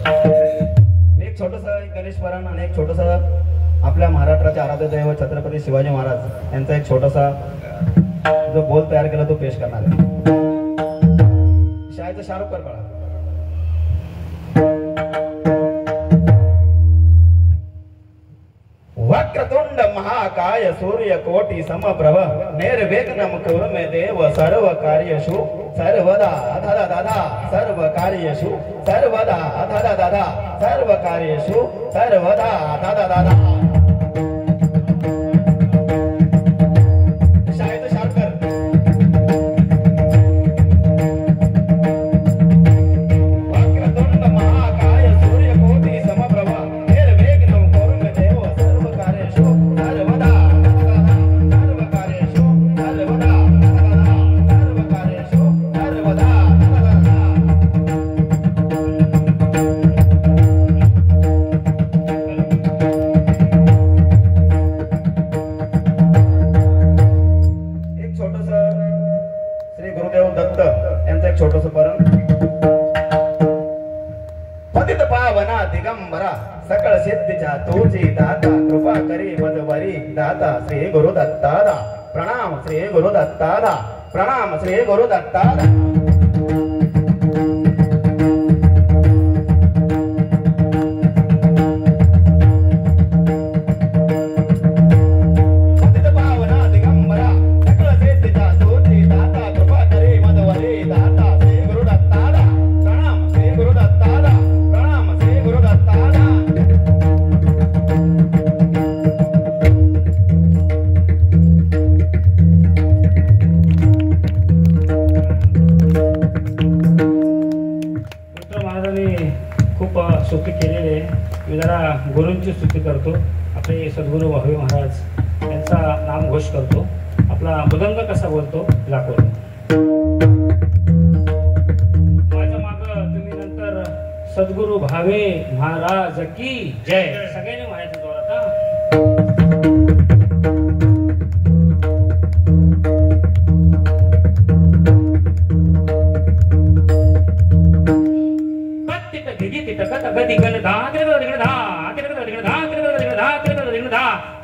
एक छोटस गणेश पुराण आणि एक छोटस आपल्या महाराष्ट्राचे आराध्य दैवत छत्रपती शिवाजी महाराज यांचा एक छोटासा जो बोल तयार केला तो पेश करणार आहे. शाळेचं शाहरुख कर बाळा. वक्रतुंड महाकाय सूर्य कोटि समप्रभ निर्विघ्नं कुरु मे देव सर्व कार्येषु सर्वदा दादा दादा सर्व कार्येषु सर्वदा दादा दादा सर्व कार्येषु सर्वदा दादा दादा. सकळ सिद्धीच्या तुझी दाता कृपा करी मजवरी दाता श्री गुरु दत्तादा प्रणाम श्री गुरु दत्तादा प्रणाम श्री गुरु दत्तादा. गुरूंची स्तुती करतो. आपले सद्गुरू भावे महाराज यांचा नामघोष करतो. आपला मृदंग कसा बोलतो लाखो. माझ्या माग तुम्ही नंतर सद्गुरू भावे महाराज की जय सगळ्यांनी म्हणायचं जोरात.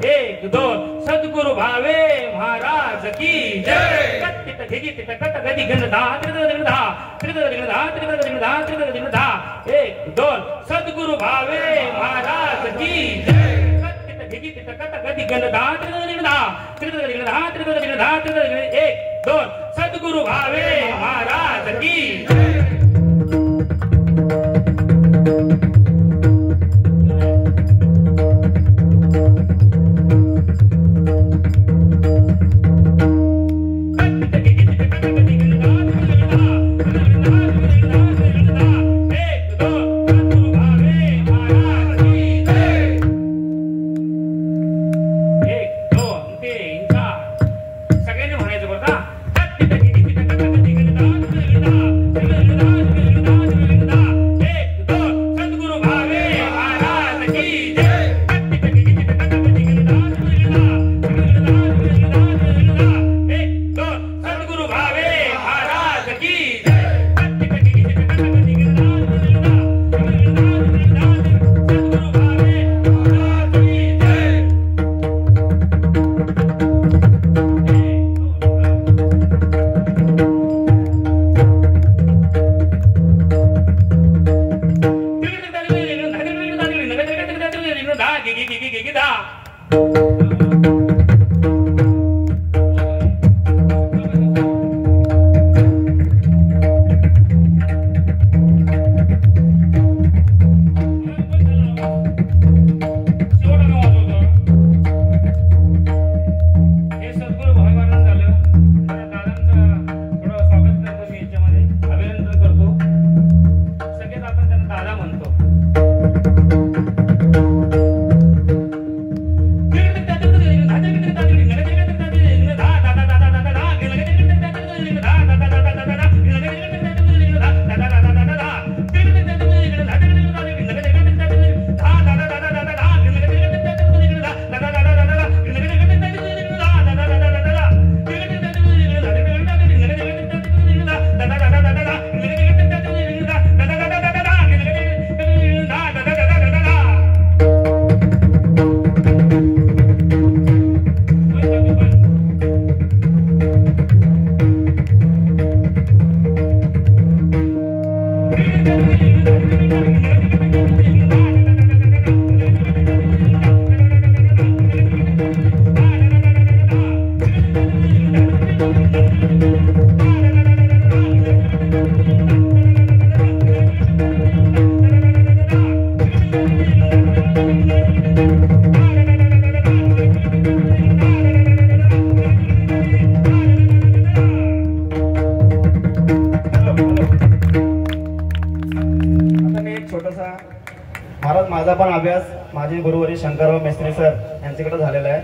एक दोन सद्गुरु भावे महाराज की जय. गदी गणधा एक दोन सद्गुरु भावे महाराज की जय. गदी गणधा एक दोन सद्गुरु भावे महाराज की जय. महाराज माझा पण अभ्यास माझे गुरुवारी शंकरराव मेस्त्री सर यांच्याकडे झालेला आहे.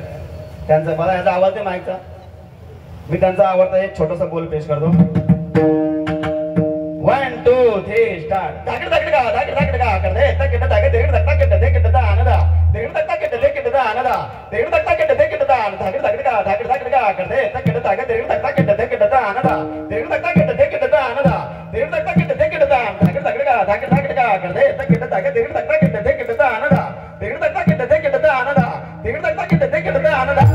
त्यांचा मला याचा आवाज आहे माईकचा. मी त्यांचा आवडता एक छोटासा बोल पेश करतो. 1 2 3 स्टार्ट. ताकड ताकड का ताकड ताकड का करते ताकड ताकड ताकड ताकड ताकड दा आनंदा ताकड ताकड ताकड दा आनंदा ताकड ताकड ताकड दा ताकड ताकड का ताकड ताकड का करते ताकड ताकड ताकड ताकड ताकड दा आनंदा ताकड ताकड ताकड दा आनंदा ताकड ताकड ताकड दा ताकड ताकड का ताकड ताकड का करते ताकड ताकड ताकड ताकड ताकड दा आनंदा ताकड ताकड ताकड दा आनंदा ताकड ताकड ताकड दा आनंदा.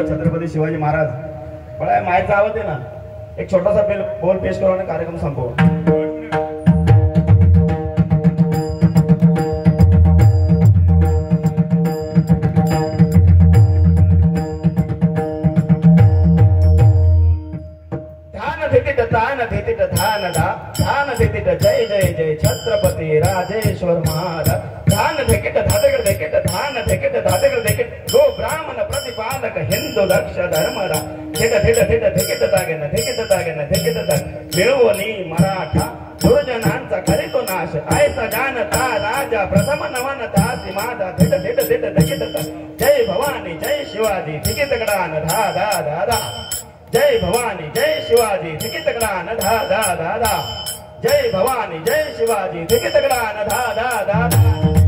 छत्रपती शिवाजी महाराज बड़ा मायचा आवाज आहे ना. एक छोटासा बोल पेश करू आणि कार्यक्रम संपवू. जय जय जय छत्रपती राजेश्वर महाराज. धान धेकिट धातगड धेकिट धान धेकिट धातगड धेकिट गो ब्राह्मण प्रतिपालक हिंदू दक्ष धर्मरा थेट थेट थेट धेकिट तागेन धेकिट तागेन धेकिट ताग मिळवणी मराठा दुर्जनांचा करीतो नाश ऐसा जानता राजा प्रथम नवनता माझा थेट थेट थेट धेकिट ताग. जय भवानी जय शिवाजी थिकित गडान धा धा धा धा. जय भवानी जय शिवाजी थिकित गडान धा धा धा धा. जय भवानी जय शिवाजी थिकित गडान धा धा धा धा.